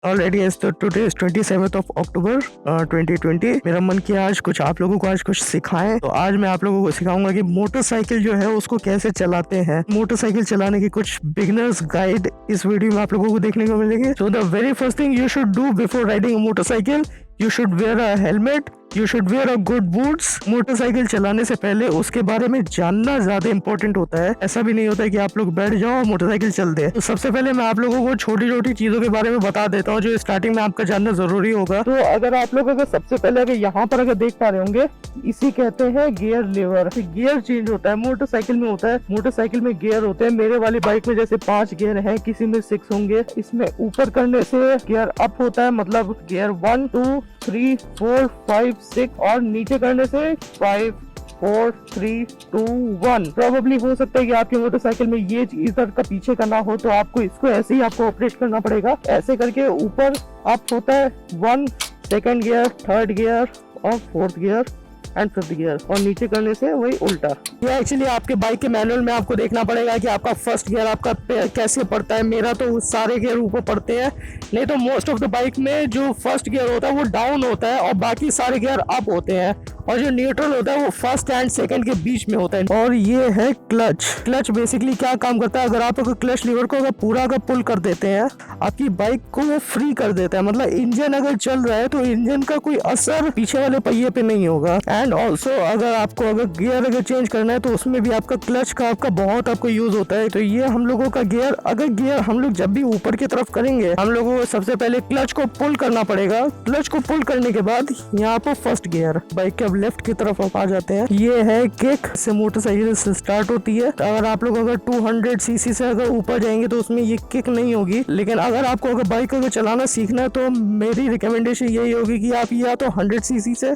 Already is तो today is 27th of October 2020। मेरा मन किया आज कुछ आप लोगों को आज कुछ सिखाएं, तो आज मैं आप लोगों को सिखाऊंगा कि मोटरसाइकिल जो है उसको कैसे चलाते हैं। मोटरसाइकिल चलाने की कुछ बिगिनर्स गाइड इस वीडियो में आप लोगों को देखने को मिलेंगे। So the very first thing you should do before riding a motorcycle, you should wear a helmet, you should wear a good boots. Motorcycle चलाने से पहले उसके बारे में जानना ज्यादा इंपॉर्टेंट होता है। ऐसा भी नहीं होता है कि आप लोग बैठ जाओ और मोटरसाइकिल चल दे। तो सबसे पहले मैं आप लोगों को छोटी छोटी चीजों के बारे में बता देता हूँ जो स्टार्टिंग में आपका जानना जरूरी होगा। तो अगर आप लोग सबसे पहले यहाँ पर अगर देख पा रहे होंगे, इसी कहते हैं गियर लीवर। गियर चेंज होता है मोटरसाइकिल में, होता है मोटरसाइकिल में गियर होते हैं। मेरे वाली बाइक में जैसे 5 गियर है, किसी में 6 होंगे। इसमें ऊपर करने से गियर अप होता है, मतलब गियर 1 2 3 4 5 6, और नीचे करने से 5 4 3 2 1। प्रोबेबली हो सकता है कि आपकी मोटरसाइकिल में ये इधर का पीछे का ना हो, तो आपको इसको ऐसे ही आपको ऑपरेट करना पड़ेगा। ऐसे करके ऊपर अप होता है 1, सेकंड गियर, थर्ड गियर और fourth gear and fifth gear, और नीचे करने से वही उल्टा। ये एक्चुअली आपके बाइक के मैनुअल में आपको देखना पड़ेगा कि आपका फर्स्ट गियर आपका कैसे पड़ता है। मेरा तो सारे गियर ऊपर पड़ते हैं, नहीं तो मोस्ट ऑफ द बाइक में जो फर्स्ट गियर होता है वो डाउन होता है और बाकी सारे गियर अप होते हैं, और जो न्यूट्रल होता है वो फर्स्ट एंड सेकंड के बीच में होता है। और ये है क्लच। क्लच बेसिकली क्या काम करता है, अगर आप क्लच लीवर को अगर पूरा अगर पुल कर देते हैं, आपकी बाइक को वो फ्री कर देता है। मतलब इंजन अगर चल रहा है तो इंजन का कोई असर पीछे वाले पहिए पे नहीं होगा। एंड ऑल्सो अगर आपको अगर गियर अगर चेंज करना है तो उसमें भी आपका क्लच का आपका बहुत आपको यूज होता है। तो ये हम लोगों का गियर, अगर गियर हम लोग जब भी ऊपर की तरफ करेंगे, हम लोगों को सबसे पहले क्लच को पुल करना पड़ेगा। क्लच को पुल करने के बाद यहाँ पर फर्स्ट गियर, बाइक के अब लेफ्ट की तरफ आप आ जाते हैं। ये है किक, से मोटरसाइकिल से स्टार्ट होती है। तो अगर आप लोग अगर 200 सीसी से अगर ऊपर जाएंगे तो उसमें ये किक नहीं होगी। लेकिन अगर आपको अगर बाइक अगर चलाना सीखना है तो मेरी रिकमेंडेशन यही होगी कि आप या तो 100 सीसी से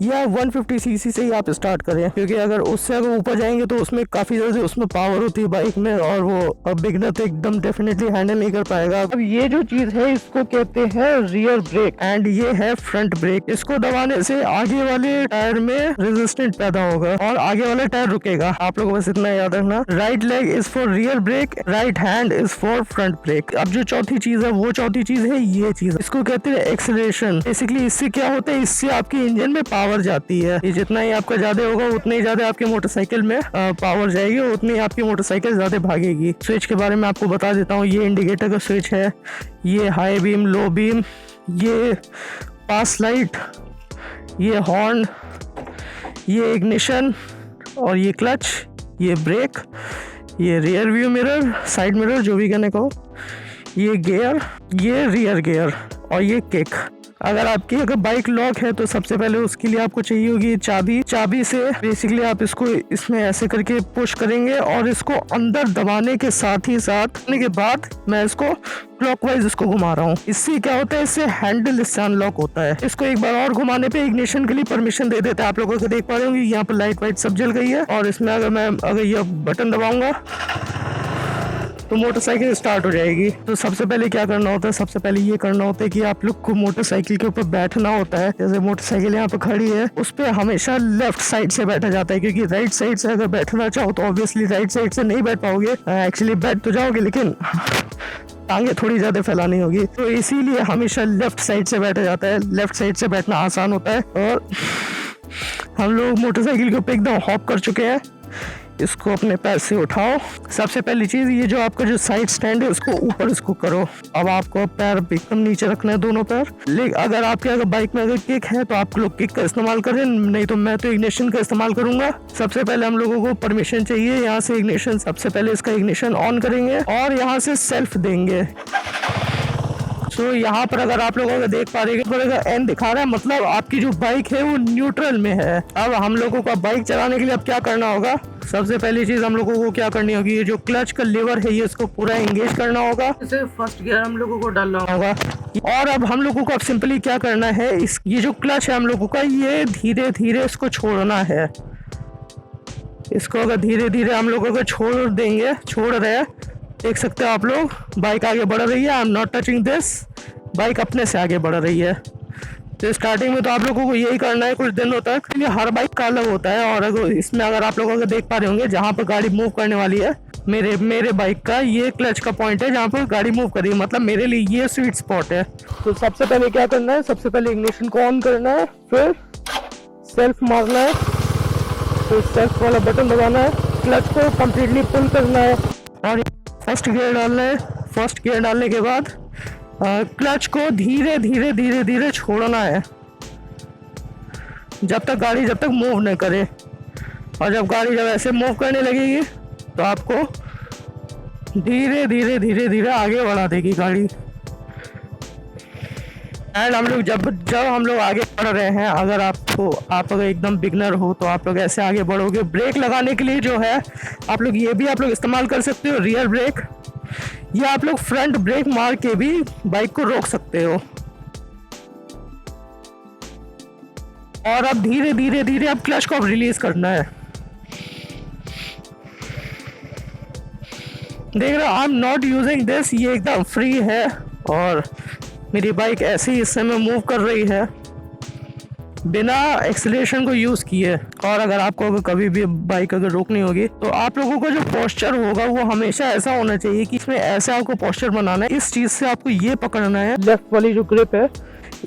या 150 सीसी से ही आप स्टार्ट करें, क्योंकि अगर उससे अगर ऊपर जाएंगे तो उसमें काफी ज्यादा उसमें पावर होती है बाइक में, और वो बिगनर तो एकदम डेफिनेटली हैंडल नहीं कर पाएगा। अब ये जो चीज है इसको कहते हैं रियर ब्रेक, एंड ये है फ्रंट ब्रेक। इसको दबाने से आगे वाले टायर में रेजिस्टेंस पैदा होगा और आगे वाला टायर रुकेगा। आप लोगों को बस इतना याद रखना, right leg is for rear brake, right hand is for front brake. अब जो चौथी चीज है वो चौथी चीज है ये चीज, इसको कहते हैं एक्सेलरेशन। बेसिकली इससे क्या होता है, इससे आपके इंजन में पावर जाती है। ये जितना ही आपका ज्यादा होगा उतनी ही ज्यादा आपकी मोटरसाइकिल में पावर जाएगी, उतनी आपकी मोटरसाइकिल ज्यादा भागेगी। स्विच के बारे में आपको बता देता हूँ, ये इंडिकेटर का स्विच है, ये हाई बीम, लो बीम, ये पास लाइट, ये हॉर्न, ये इग्निशन, और ये क्लच, ये ब्रेक, ये rear view mirror, side mirror जो भी कहने को, ये गियर, ये रियर गियर, और ये किक। अगर आपकी अगर बाइक लॉक है तो सबसे पहले उसके लिए आपको चाहिए होगी चाबी। चाबी से बेसिकली आप इसको इसमें ऐसे करके पुश करेंगे और इसको अंदर दबाने के साथ ही साथ के बाद मैं इसको क्लॉकवाइज इसको घुमा रहा हूँ। इससे क्या होता है, इससे हैंडल इससे अनलॉक होता है। इसको एक बार और घुमाने पे इग्निशन के लिए परमिशन दे देता है। आप लोगों को देख पा रहे होंगे यहाँ पर लाइट वाइट सब जल गई है, और इसमें अगर मैं ये बटन दबाऊंगा तो मोटरसाइकिल स्टार्ट हो जाएगी। तो सबसे पहले क्या करना होता है, सबसे पहले ये करना होता है कि आप लोग को मोटरसाइकिल के ऊपर बैठना होता है। जैसे मोटरसाइकिल यहाँ पे खड़ी है, उस पे हमेशा लेफ्ट साइड से बैठा जाता है, क्योंकि राइट साइड से अगर बैठना चाहो तो ऑब्वियसली राइट साइड से नहीं बैठ पाओगे। एक्चुअली बैठ तो जाओगे लेकिन टांगे थोड़ी ज्यादा फैलानी होगी, तो इसीलिए हमेशा लेफ्ट साइड से बैठा जाता है। लेफ्ट साइड से बैठना आसान होता है। और हम लोग मोटरसाइकिल के ऊपर एकदम हॉप कर चुके हैं। इसको अपने पैर से उठाओ। सबसे पहली चीज ये जो आपका जो साइड स्टैंड है उसको ऊपर इसको करो। अब आपको पैर एकदम नीचे रखना है, दोनों पैर। लेकिन अगर आपके अगर बाइक में अगर किक है तो आप लोग किक का इस्तेमाल करें, नहीं तो मैं तो इग्निशन का इस्तेमाल करूंगा। सबसे पहले हम लोगों को परमिशन चाहिए यहाँ से इग्निशन, सबसे पहले इसका इग्निशन ऑन करेंगे और यहाँ से सेल्फ देंगे। तो यहाँ पर अगर आप लोग अगर देख पा रहे हैं अगर एन दिखा रहा है, मतलब आपकी जो बाइक है वो न्यूट्रल में है। अब हम लोगों को बाइक चलाने के लिए अब क्या करना होगा, सबसे पहली चीज हम लोगों को क्या करनी होगी, ये जो क्लच का लीवर है ये इसको पूरा एंगेज करना होगा। इसे फर्स्ट गियर हम लोगों को डालना होगा। और अब हम लोगों को अब सिंपली क्या करना है, इस ये जो क्लच है हम लोगों का, ये धीरे धीरे इसको छोड़ना है। इसको अगर धीरे धीरे हम लोग अगर छोड़ देंगे, छोड़ रहे हैं, देख सकते हो आप लोग बाइक आगे बढ़ रही है। I am not touching this, bike अपने से आगे बढ़ रही है। तो स्टार्टिंग में तो आप लोगों को यही करना है कुछ दिनों तक। ये हर बाइक का अलग होता है, और अगर इसमें अगर आप लोग अगर देख पा रहे होंगे जहाँ पर गाड़ी मूव करने वाली है मेरे बाइक का ये क्लच का पॉइंट है जहाँ पर गाड़ी मूव कर रही है, मतलब मेरे लिए ये स्वीट स्पॉट है। तो सबसे पहले क्या करना है, सबसे पहले इग्निशन को ऑन करना है, फिर सेल्फ मारना है, फिर सेल्फ वाला बटन दबाना है, क्लच को कंप्लीटली पुल करना है और फर्स्ट गियर डालना है। फर्स्ट गियर डालने के बाद क्लच को धीरे धीरे धीरे धीरे छोड़ना है जब तक मूव न करे। और जब गाड़ी जब ऐसे मूव करने लगेगी तो आपको धीरे धीरे धीरे धीरे आगे बढ़ा देगी गाड़ी। एंड हम लोग जब हम लोग आगे बढ़ रहे हैं, आप अगर एकदम बिगनर हो तो आप लोग ऐसे आगे बढ़ोगे। ब्रेक लगाने के लिए जो है आप लोग इस्तेमाल कर सकते हो रियर ब्रेक, या आप लोग फ्रंट ब्रेक मार के भी बाइक को रोक सकते हो। और अब धीरे धीरे धीरे अब क्लच को रिलीज करना है। देख रहे हो, I am not using this, ये एकदम फ्री है और मेरी बाइक ऐसे ही इस समय मूव कर रही है बिना एक्सीलरेशन को यूज किए। और अगर आपको कभी भी बाइक अगर रोकनी होगी तो आप लोगों का जो पोस्चर होगा वो हमेशा ऐसा होना चाहिए कि इसमें ऐसे आपको पोस्चर बनाना है। इस चीज से आपको ये पकड़ना है, लेफ्ट वाली जो ग्रिप है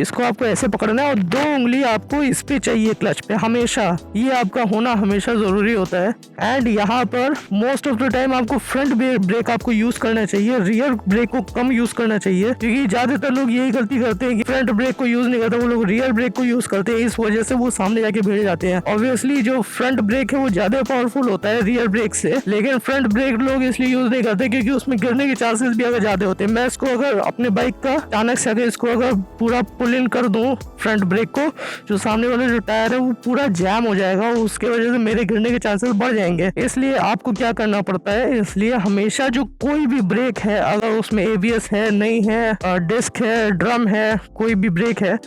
इसको आपको ऐसे पकड़ना है और 2 उंगली आपको इस पे चाहिए क्लच पे, हमेशा ये आपका होना हमेशा जरूरी होता है। एंड यहाँ पर मोस्ट ऑफ द टाइम आपको फ्रंट ब्रेक आपको यूज करना चाहिए, रियर ब्रेक को कम यूज करना चाहिए, क्योंकि ज्यादातर लोग यही गलती करते हैं कि फ्रंट ब्रेक को यूज नहीं करते, वो लोग रियर ब्रेक को यूज करते हैं, इस वजह से वो सामने जाके भिड़ जाते हैं। ऑब्वियसली जो फ्रंट ब्रेक है वो ज्यादा पावरफुल होता है रियर ब्रेक से, लेकिन फ्रंट ब्रेक लोग इसलिए यूज नहीं करते क्योंकि उसमें गिरने के चांसेस भी अगर ज्यादा होते हैं। मैं इसको अगर अपने बाइक का अचानक से अगर इसको अगर पूरा पुल इन कर दूं फ्रंट ब्रेक को, जो सामने वाले जो टायर है वो पूरा जैम हो जाएगा, उसके वजह से मेरे गिरने के चांसेस बढ़ जाएंगे। इसलिए आपको क्या करना पड़ता है, इसलिए हमेशा जो कोई भी ब्रेक है, अगर उसमें ABS है नहीं है, डिस्क है, ड्रम है, कोई भी ब्रेक है,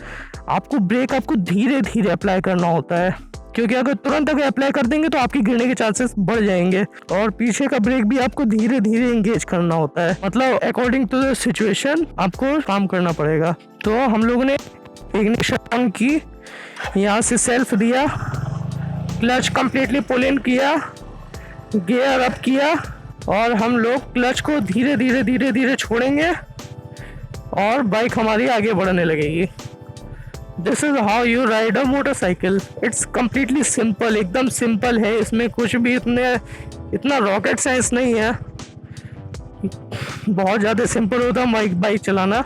आपको धीरे धीरे अप्लाई करना होता है, क्योंकि अगर तुरंत अगर अप्लाई कर देंगे तो आपके गिरने के चांसेस बढ़ जाएंगे। और पीछे का ब्रेक भी आपको धीरे धीरे एंगेज करना होता है, मतलब अकॉर्डिंग टू द सिचुएशन आपको काम करना पड़ेगा। तो हम लोगों ने इग्निशन ऑन की, यहाँ से सेल्फ दिया, क्लच कंप्लीटली पुल इन किया, गियर अप किया और हम लोग क्लच को धीरे धीरे धीरे धीरे छोड़ेंगे और बाइक हमारी आगे बढ़ने लगेगी। This is how you ride a motorcycle. It's completely simple, एकदम सिंपल है, इसमें कुछ भी इतना रॉकेट साइंस नहीं है, बहुत ज़्यादा सिंपल होता है बाइक चलाना।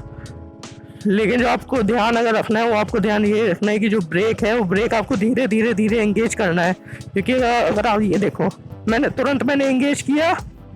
लेकिन जो आपको ध्यान अगर रखना है वो आपको ध्यान ये रखना है कि जो ब्रेक है वो ब्रेक आपको धीरे धीरे धीरे एंगेज करना है, क्योंकि अगर आप ये देखो मैंने एंगेज किया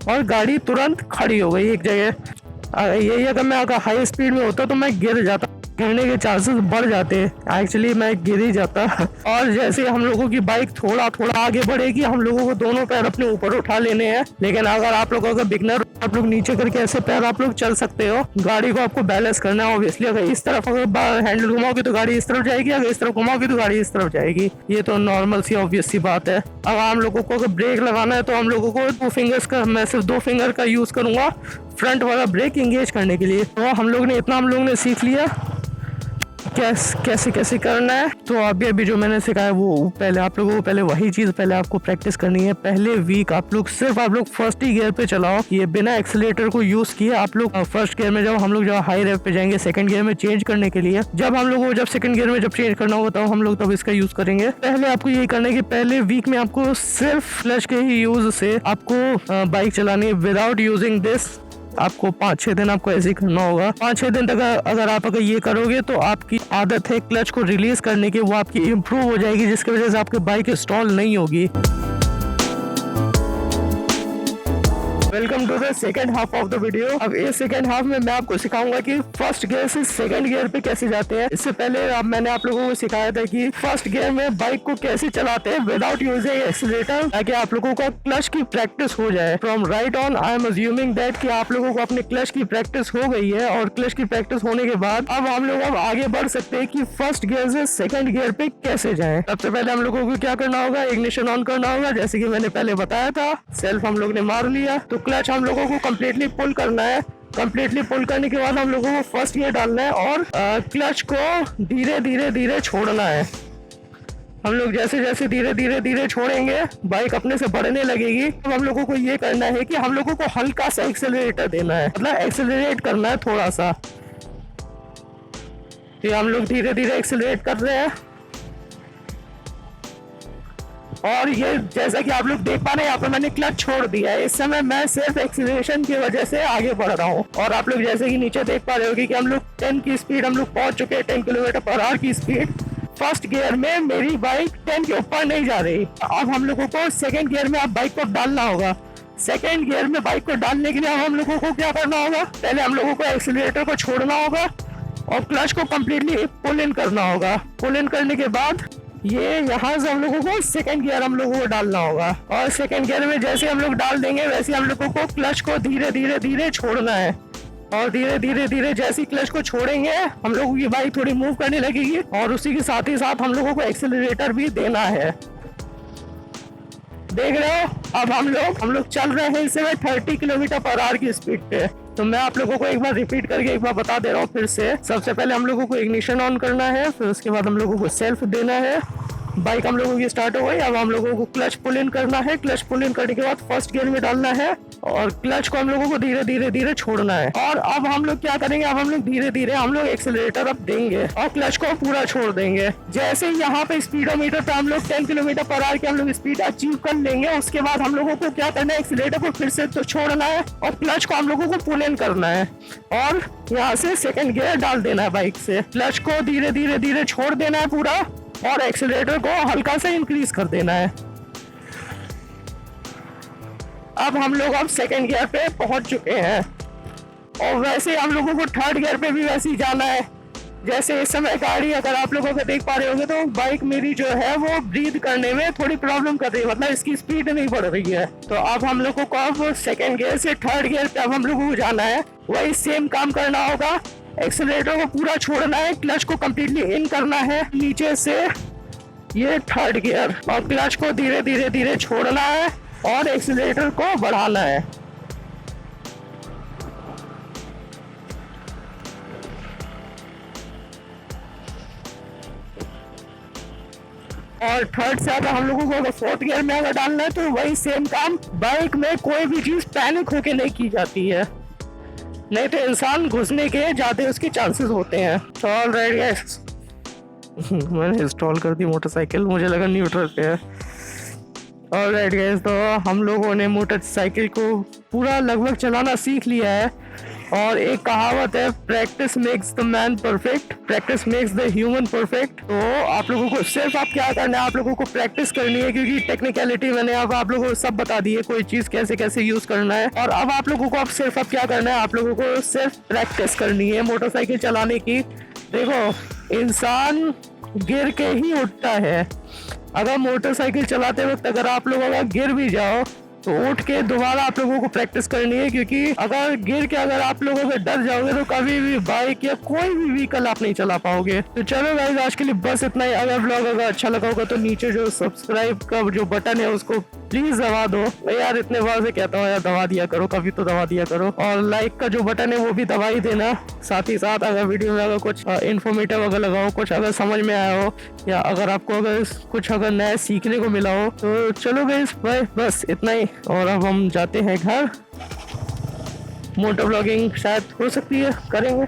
और गाड़ी तुरंत खड़ी हो गई एक जगह। यही अगर मैं हाई स्पीड में होता तो मैं गिर जाता, गिरने के चांसेस बढ़ जाते हैं। एक्चुअली मैं गिर ही जाता। और जैसे हम लोगों की बाइक थोड़ा थोड़ा आगे बढ़ेगी, हम लोगों को दोनों पैर अपने ऊपर उठा लेने हैं। लेकिन अगर आप लोग अगर बिगनर, आप लोग नीचे करके ऐसे पैर आप लोग चल सकते हो। गाड़ी को आपको बैलेंस करना है ऑब्वियसली, अगर इस तरफ अगर हैंडल घुमाओगे तो गाड़ी इस तरफ जाएगी, अगर इस तरफ घुमाओगे तो गाड़ी इस तरफ जाएगी। ये तो नॉर्मल सी ऑब्वियस सी बात है। अगर हम लोगों को अगर ब्रेक लगाना है तो हम लोगों को मैं सिर्फ 2 फिंगर का यूज करूंगा फ्रंट वाला ब्रेक एंगेज करने के लिए। तो हम लोग ने सीख लिया कैसे करना है। तो अभी जो मैंने सिखाया वो पहले आप लोगों को पहले वही चीज पहले आपको प्रैक्टिस करनी है। पहले वीक आप लोग फर्स्ट ही गियर पे चलाओ, ये बिना एक्सीलेटर को यूज किए। आप लोग फर्स्ट गियर में जब हम लोग हाई रेव पे जाएंगे सेकंड गियर में चेंज करने के लिए, जब सेकंड गियर में चेंज करना होगा तब हम लोग इसका यूज करेंगे। पहले आपको यही करना है कि पहले वीक में आपको सिर्फ क्लच के ही यूज से आपको बाइक चलानी है विदाउट यूजिंग दिस। आपको 5-6 दिन आपको ऐसे ही करना होगा। 5-6 दिन तक अगर ये करोगे तो आपकी आदत है क्लच को रिलीज करने की, वो आपकी इम्प्रूव हो जाएगी, जिसकी वजह से आपकी बाइक स्टॉल नहीं होगी। Welcome to the second half of the video. अब इस सेकंड हाफ में मैं आपको सिखाऊंगा कि फर्स्ट गियर से सेकंड गियर पे कैसे जाते हैं। इससे पहले मैंने आप लोगों को सिखाया था कि फर्स्ट गियर में बाइक को कैसे चलाते हैं विदाउट यूजिंग एक्सीलरेटर, ताकि आप लोगों का क्लच की प्रैक्टिस हो जाए। From right on I am assuming that कि आप लोगों को अपने क्लच की प्रैक्टिस हो गई है, और क्लच की प्रैक्टिस होने के बाद अब हम लोग आगे बढ़ सकते हैं कि फर्स्ट गियर से सेकंड गियर पे कैसे जाएं। सबसे पहले हम लोगों को क्या करना होगा, इग्निशन ऑन करना होगा, जैसे कि मैंने पहले बताया था। सेल्फ हम लोग ने मार लिया तो क्लच हम लोगों को कंप्लीटली पुल करना है। कंप्लीटली पुल करने के बाद हम लोगों को फर्स्ट गियर डालना है और क्लच को धीरे धीरे धीरे छोड़ना है। हम लोग जैसे जैसे धीरे धीरे धीरे छोड़ेंगे बाइक अपने से बढ़ने लगेगी। अब हम लोगों को ये करना है कि हम लोगों को हल्का सा एक्सेलरेटर देना है, मतलब एक्सेलरेट करना है थोड़ा सा। तो हम लोग धीरे धीरे एक्सेलरेट कर रहे हैं और ये जैसा कि आप लोग देख पा रहे हैं यहाँ पर मैंने क्लच छोड़ दिया है। इस समय मैं सिर्फ एक्सीलरेशन की वजह से आगे बढ़ रहा हूँ और आप लोग जैसे कि नीचे देख पा रहे हो कि हम लोग 10 की स्पीड हम लोग पहुंच चुके हैं, 10 किलोमीटर पर आवर की स्पीड। फर्स्ट गियर में मेरी बाइक 10 के ऊपर नहीं जा रही। अब हम लोगों को सेकेंड गियर में अब बाइक को डालना होगा। सेकेंड गियर में बाइक को डालने के लिए हम लोगों को क्या करना होगा, पहले हम लोगों को एक्सीलरेटर को छोड़ना होगा और क्लच को कम्प्लीटली पुल इन करना होगा। पुल इन करने के बाद ये यहाँ से हम लोगों को सेकंड गियर हम लोगों को डालना होगा और सेकंड गियर में जैसे हम लोग डाल देंगे वैसे हम लोगों को क्लच को धीरे धीरे धीरे छोड़ना है और धीरे धीरे धीरे जैसे क्लच को छोड़ेंगे हम लोगों की बाइक थोड़ी मूव करने लगेगी और उसी के साथ ही साथ हम लोगों को एक्सेलरेटर भी देना है। देख रहे हो अब हम लोग चल रहे हैं इस समय 30 किलोमीटर पर आवर की स्पीड पे। तो मैं आप लोगों को एक बार रिपीट करके एक बार बता दे रहा हूँ फिर से। सबसे पहले हम लोगों को इग्निशन ऑन करना है, फिर उसके बाद हम लोगों को सेल्फ देना है। बाइक हम लोगों की स्टार्ट हो गई। अब हम लोगों को क्लच पुल इन करना है। क्लच पुल इन करने के बाद फर्स्ट गियर में डालना है और क्लच को हम लोगों को धीरे धीरे धीरे छोड़ना है। और अब हम लोग क्या करेंगे, अब हम लोग धीरे धीरे हम लोग एक्सेलरेटर अब देंगे और क्लच को पूरा छोड़ देंगे। जैसे यहाँ पे स्पीडोमीटर पे हम लोग 10 किलोमीटर पर आवर की हम लोग स्पीड अचीव कर लेंगे, उसके बाद हम लोगों को क्या करना है, एक्सेलरेटर को फिर से तो छोड़ना है और क्लच को हम लोगों को पुल इन करना है और यहाँ से सेकेंड गियर डाल देना है। बाइक से क्लच को धीरे धीरे धीरे छोड़ देना है पूरा और एक्सेलरेटर को हल्का सा इंक्रीज कर देना है। अब हम लोग सेकेंड गियर पे पहुंच चुके हैं और वैसे हम लोगों को थर्ड गियर पे भी वैसे ही जाना है। जैसे इस समय गाड़ी अगर आप लोगों को देख पा रहे होंगे तो बाइक मेरी जो है वो ब्रीथ करने में थोड़ी प्रॉब्लम कर रही है, मतलब इसकी स्पीड नहीं बढ़ रही है। तो अब हम लोगों को अब सेकेंड गियर से थर्ड गियर पे अब हम लोगों को जाना है। वही सेम काम करना होगा, एक्सेलरेटर को पूरा छोड़ना है, क्लच को कम्प्लीटली इन करना है नीचे से ये थर्ड गियर और क्लच को धीरे धीरे धीरे छोड़ना है और एक्सेलरेटर को बढ़ाना है। और थर्ड से अगर हम लोगों को अगर फोर्थ गियर में अगर डालना है तो वही सेम काम। बाइक में कोई भी चीज पैनिक होके नहीं की जाती है, नहीं तो इंसान घुसने के ज्यादा उसके चांसेस होते हैं। तो ऑलराइट गाइस, मैंने इंस्टॉल कर दी मोटरसाइकिल, मुझे लगा न्यूट्रल पे है। ऑलराइट गाइस, तो हम लोगों ने मोटरसाइकिल को पूरा लगभग चलाना सीख लिया है और एक कहावत है, practice makes the man perfect, practice makes the human perfect. तो आप लोगों को सिर्फ आप क्या करना है, आप लोगों को प्रैक्टिस करनी है क्योंकि टेक्निकलिटी मैंने अब आप लोगों को सब बता दी है, कोई चीज कैसे कैसे यूज करना है। और अब आप लोगों को अब सिर्फ अब क्या करना है, आप लोगों को सिर्फ प्रैक्टिस करनी है मोटरसाइकिल चलाने की। देखो इंसान गिर के ही उठता है, अगर मोटरसाइकिल चलाते वक्त अगर आप लोग अगर गिर भी जाओ तो उठ के दोबारा आप लोगों को प्रैक्टिस करनी है, क्योंकि अगर गिर के अगर आप लोग अगर डर जाओगे तो कभी भी बाइक या कोई भी व्हीकल आप नहीं चला पाओगे। तो चलो गाइस, आज के लिए बस इतना ही। अगर व्लॉग अगर अच्छा लगा होगा तो नीचे जो सब्सक्राइब का जो बटन है उसको प्लीज दबा दो। मैं यार इतने बार से कहता हूँ यार दबा दिया करो, कभी तो दबा दिया करो। और लाइक का जो बटन है वो भी दबा ही देना। साथ ही साथ अगर वीडियो में अगर कुछ इन्फॉर्मेटिव अगर लगा हो, कुछ अगर समझ में आया हो या अगर आपको अगर कुछ अगर नया सीखने को मिला हो तो चलो गाइस बाय, बस इतना ही। और अब हम जाते हैं घर। मोटर व्लॉगिंग शायद हो सकती है करेंगे।